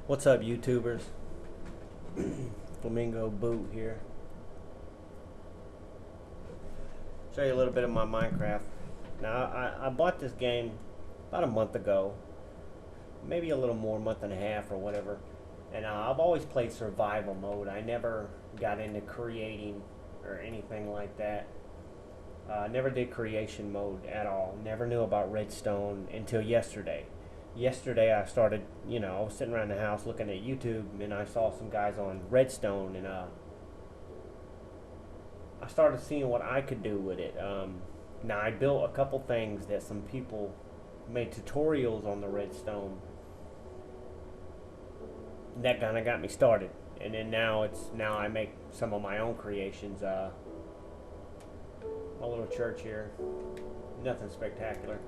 What's up, YouTubers? Mingoboot here. Show you a little bit of my Minecraft. Now, I bought this game about a month ago, maybe a little more, month and a half or whatever. And I've always played survival mode. I never got into creating or anything like that. Never did creation mode at all. Never knew about redstone until yesterday. Yesterday I started, I was sitting around the house looking at YouTube, and I saw some guys on redstone, and I started seeing what I could do with it. Now I built a couple things that some people made tutorials on the redstone. That kind of got me started, and then now I make some of my own creations. My little church here, nothing spectacular.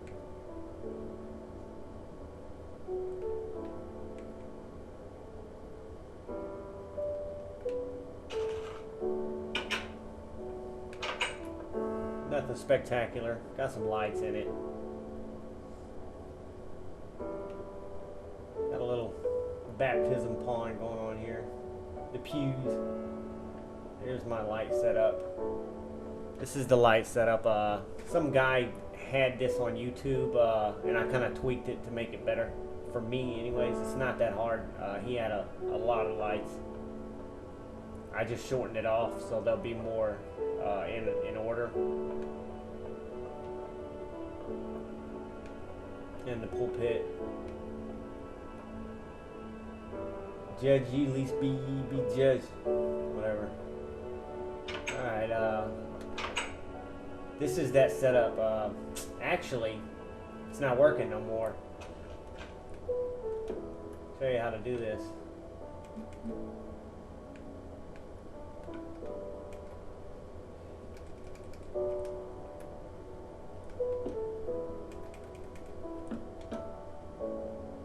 Nothing spectacular. Got some lights in it. Got a little baptism pond going on here. The pews. Here's my light setup. This is the light setup. Some guy had this on YouTube, and I kind of tweaked it to make it better. For me, anyways, it's not that hard. He had a lot of lights. I just shortened it off so they'll be more in order. And the pulpit. Judge ye, least be ye be judged. Whatever. Alright, this is that setup. Actually, it's not working no more. Show you how to do this.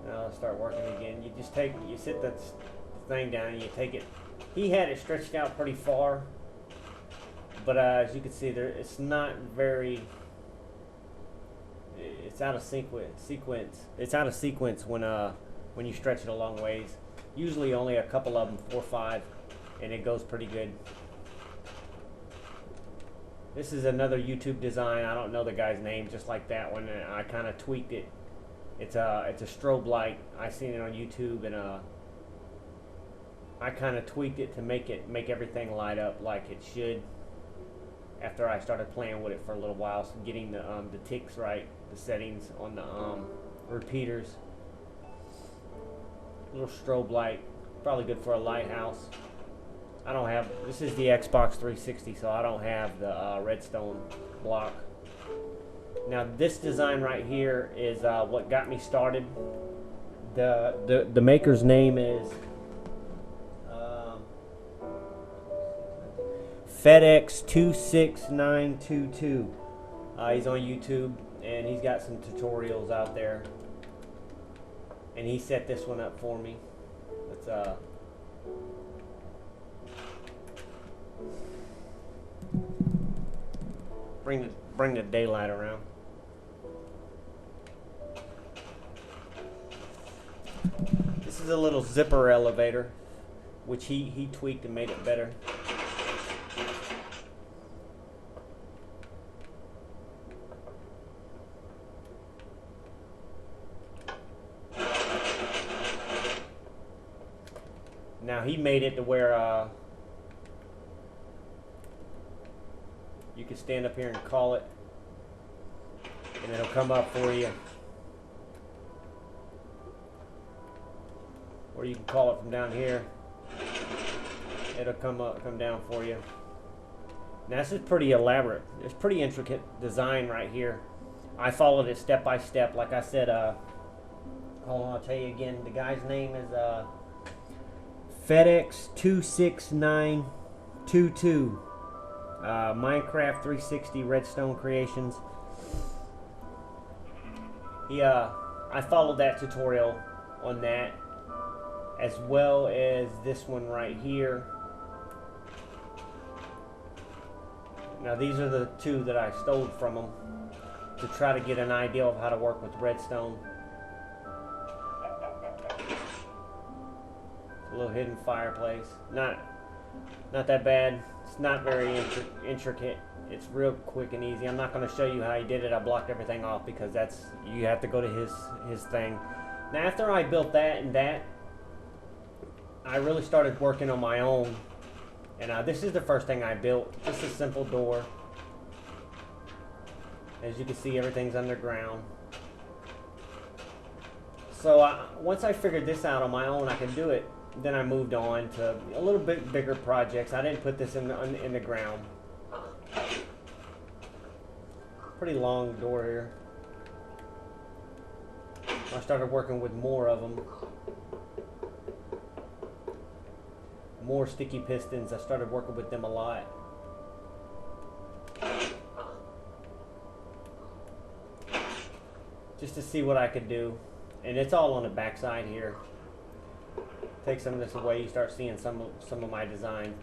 Now let's start working again. You just you sit the thing down and you take it. He had it stretched out pretty far, but as you can see there, it's not very. It's out of sequence. It's out of sequence when you stretch it a long ways. Usually only a couple of them, 4 or 5, and it goes pretty good. This is another YouTube design. I don't know the guy's name, just like that one. I kind of tweaked it. It's a strobe light. I seen it on YouTube, and I kind of tweaked it to make everything light up like it should. After I started playing with it for a little while, so getting the ticks right, the settings on the repeaters. Little strobe light, probably good for a lighthouse. I don't have, this is the Xbox 360, so I don't have the redstone block. Now this design right here is what got me started. The maker's name is FedEx 26922. He's on YouTube, and he's got some tutorials out there. And he set this one up for me. Let's bring the daylight around. This is a little zipper elevator, which he tweaked and made it better. Now he made it to where you can stand up here and call it, and it'll come up for you. Or you can call it from down here. It'll come down for you. Now this is pretty elaborate. It's pretty intricate design right here. I followed it step by step. Like I said, hold on, I'll tell you again. The guy's name is FedEx 26922. Minecraft 360 Redstone Creations. I followed that tutorial on that, as well as this one right here. Now these are the two that I stole from them to try to get an idea of how to work with redstone. A little hidden fireplace. Not that bad. It's not very intricate. It's real quick and easy. I'm not going to show you how he did it. I blocked everything off because you have to go to his thing. Now after I built that and that, I really started working on my own. And this is the first thing I built. Just a simple door. As you can see, everything's underground. So once I figured this out on my own, I could do it. Then I moved on to a little bit bigger projects. I didn't put this in the ground. Pretty long door here. I started working with more of them. More sticky pistons. I started working with them a lot. Just to see what I could do. And it's all on the back side here. Take some of this away, you start seeing some of my design.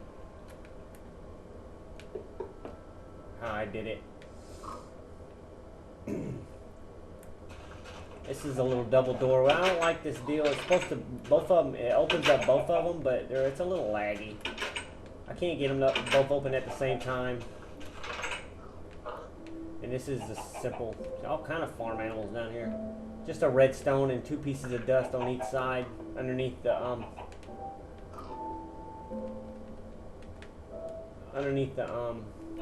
How I did it. This is a little double door. Well, I don't like this deal. It's supposed to, both of them, it opens up both of them, but it's a little laggy. I can't get them both open at the same time. And this is the simple, all kind of farm animals down here. Just a redstone and 2 pieces of dust on each side, underneath the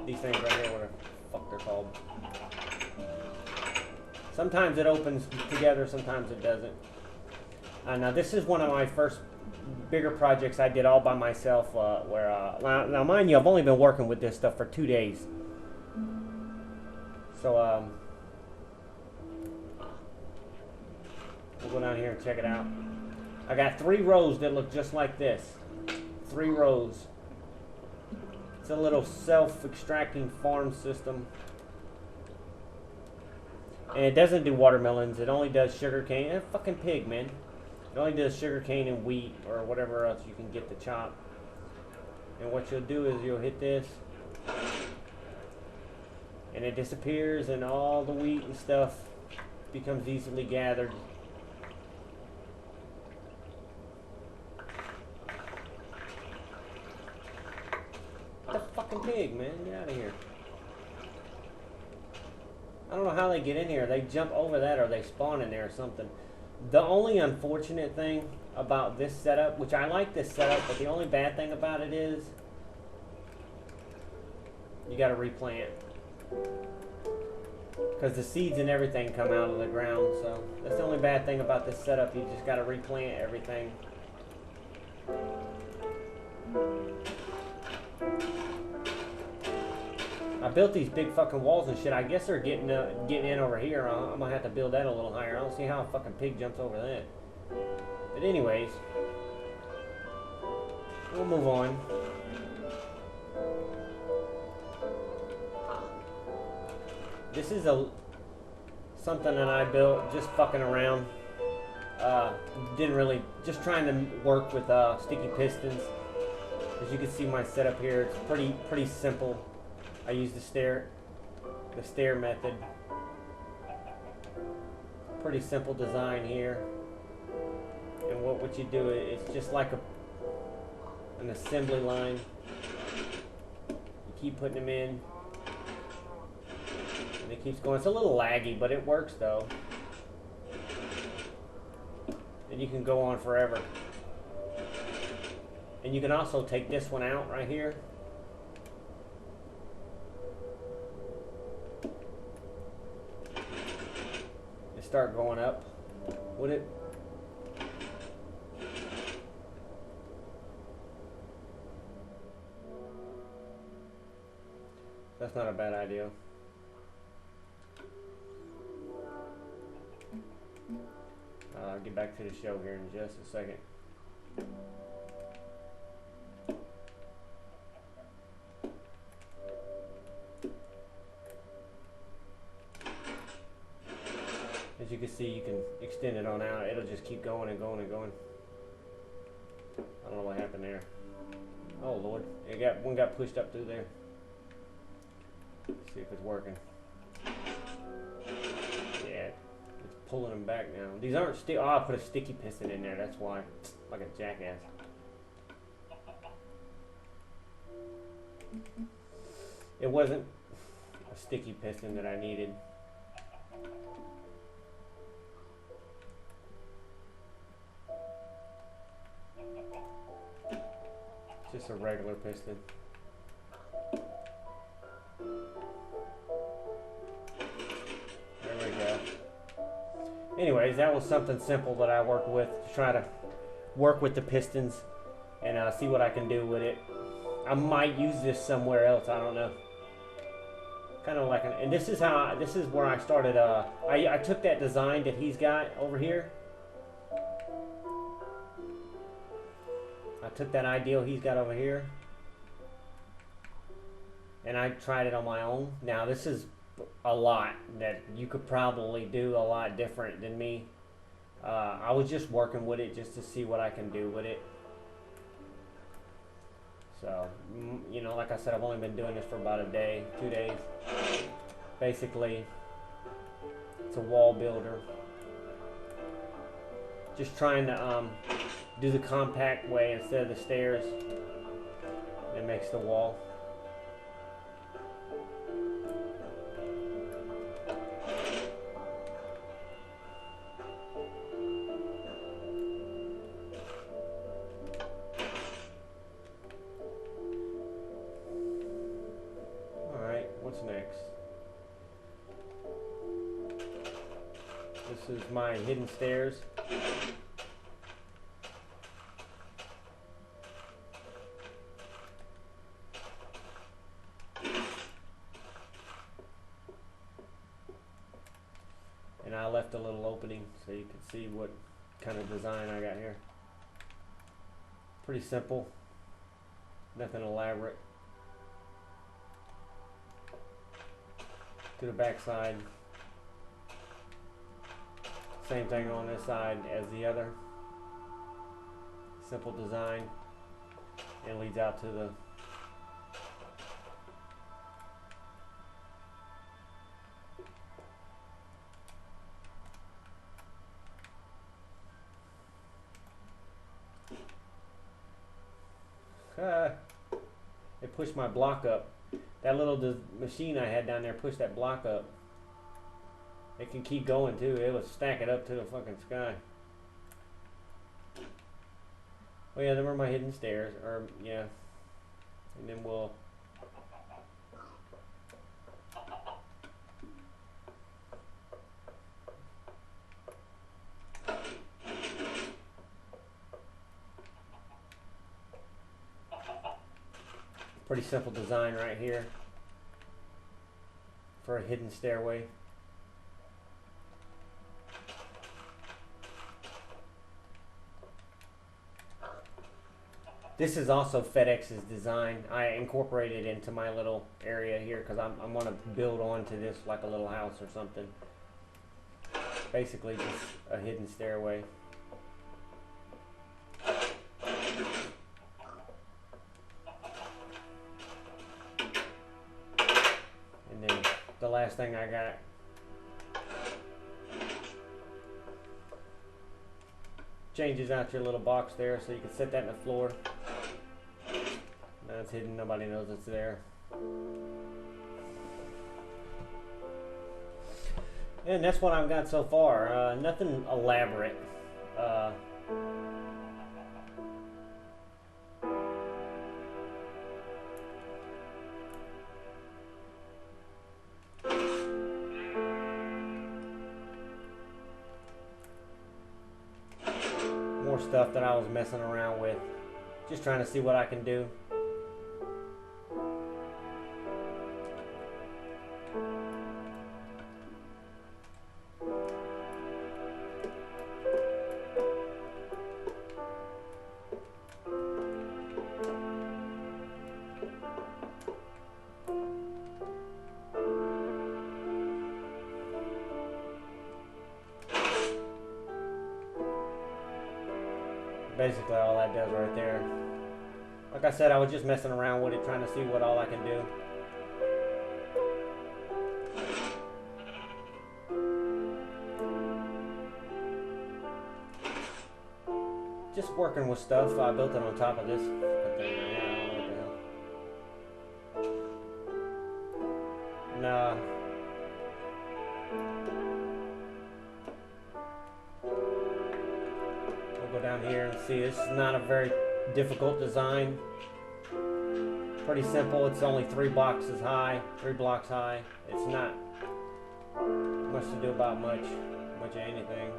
these things right here, what the fuck they're called. Sometimes it opens together, sometimes it doesn't. Now this is one of my first bigger projects I did all by myself. Now mind you, I've only been working with this stuff for 2 days. So we'll go down here and check it out. I got 3 rows that look just like this. 3 rows. It's a little self-extracting farm system. And it doesn't do watermelons. It only does sugar cane. Fucking pig, man. It only does sugar cane and wheat or whatever else you can get to chop. And what you'll do is you'll hit this. And it disappears and all the wheat and stuff becomes easily gathered. The fucking pig, man. Get out of here. I don't know how they get in here. They jump over that or they spawn in there or something. The only unfortunate thing about this setup, which I like this setup, but the only bad thing about it is you gotta replant. Because the seeds and everything come out of the ground, so that's the only bad thing about this setup. You just gotta replant everything. I built these big fucking walls and shit. I guess they're getting in over here. I'm gonna have to build that a little higher. I don't see how a fucking pig jumps over that. But anyways, we'll move on. This is something that I built just fucking around. Didn't really, just trying to work with sticky pistons. As you can see, my setup here, it's pretty simple. I use the stair method. Pretty simple design here. And what you do, it's just like an assembly line. You keep putting them in. And it keeps going. It's a little laggy, but it works though. And you can go on forever. And you can also take this one out right here. And start going up. Would it? That's not a bad idea. I'll get back to the show here in just a second. As you can see, you can extend it on out. It'll just keep going and going and going. I don't know what happened there. Oh Lord, one got pushed up through there. Let's see if it's working. Yeah, it's pulling them back now. These aren't stick. Oh, I put a sticky piston in there. That's why. Like a jackass. It wasn't a sticky piston that I needed. Just a regular piston. There we go. Anyways, that was something simple that I worked with to try to work with the pistons and see what I can do with it. I might use this somewhere else. I don't know. Kind of like and this is where I started. I took that design that he's got over here. I took that ideal he's got over here, and I tried it on my own. Now this is a lot that you could probably do a lot different than me. I was just working with it just to see what I can do with it. So, you know, like I said, I've only been doing this for about a day, 2 days. Basically, it's a wall builder. Just trying to do the compact way instead of the stairs. It makes the wall. What's next? This is my hidden stairs. And I left a little opening so you can see what kind of design I got here. Pretty simple, nothing elaborate. To the back side. Same thing on this side as the other. Simple design. And leads out to the it pushed my block up. That little machine I had down there pushed that block up. It can keep going too. It was stacking up to the fucking sky. Oh yeah, there were my hidden stairs. Or yeah. And then we'll pretty simple design right here for a hidden stairway. This is also FedEx's design. I incorporated it into my little area here because I'm going to build onto this like a little house or something. Basically just a hidden stairway. And then the last thing I got, changes out your little box there so you can set that in the floor. Now it's hidden, nobody knows it's there. And that's what I've got so far. Nothing elaborate. More stuff that I was messing around with. Just trying to see what I can do. Basically all that does right there. Like I said, I was just messing around with it, trying to see what all I can do. Just working with stuff. I built it on top of this thing right here. I don't know what the hell. down here and see. This is not a very difficult design. Pretty simple. It's only 3 blocks high. It's not much to do about much of anything.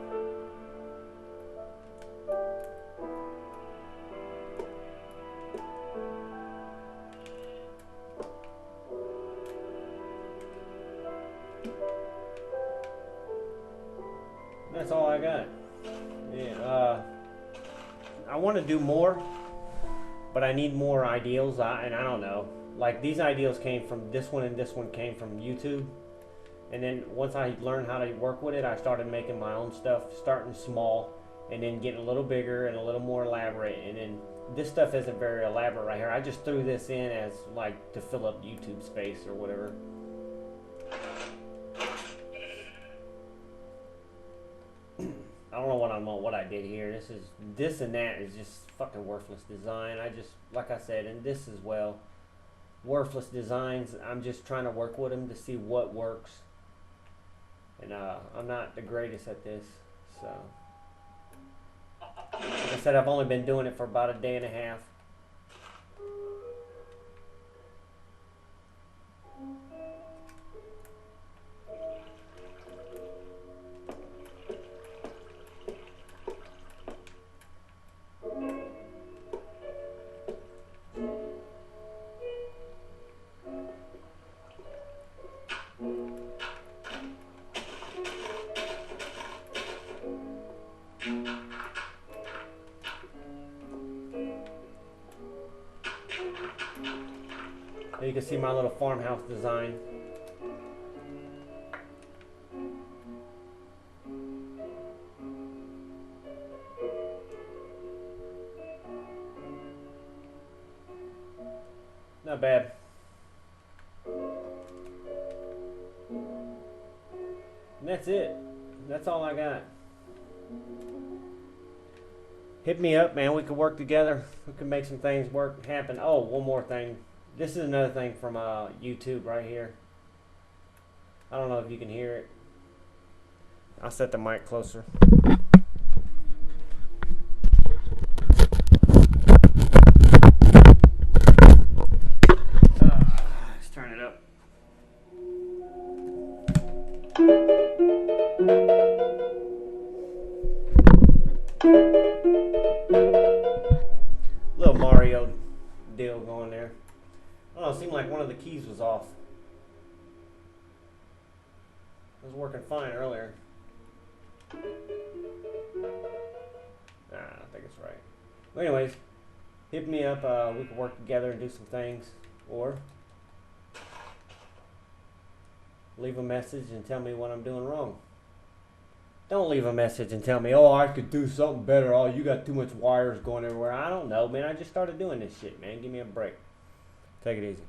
That's all I got. Yeah, I want to do more, but I need more ideals. And I don't know. Like, these ideals came from this one, and this one came from YouTube. And then once I learned how to work with it, I started making my own stuff, starting small, and then getting a little bigger and a little more elaborate. And then this stuff isn't very elaborate right here. I just threw this in as like to fill up YouTube space or whatever. I don't know what I did here. This and that is just fucking worthless design. Like I said, and this as well, worthless designs. I'm just trying to work with them to see what works. And I'm not the greatest at this, so. Like I said, I've only been doing it for about a day and a half. There you can see my little farmhouse design. Not bad. And that's it. That's all I got. Hit me up, man. We could work together. We could make some things happen. Oh, one more thing. This is another thing from YouTube right here. I don't know if you can hear it. I'll set the mic closer. Let's turn it up. Little Mario deal going there. I don't know, it seemed like one of the keys was off. It was working fine earlier. Nah, I don't think it's right. But anyways, hit me up. We can work together and do some things. Or leave a message and tell me what I'm doing wrong. Don't leave a message and tell me, oh, I could do something better. Oh, you got too much wires going everywhere. I don't know, man. I just started doing this shit, man. Give me a break. Take it easy.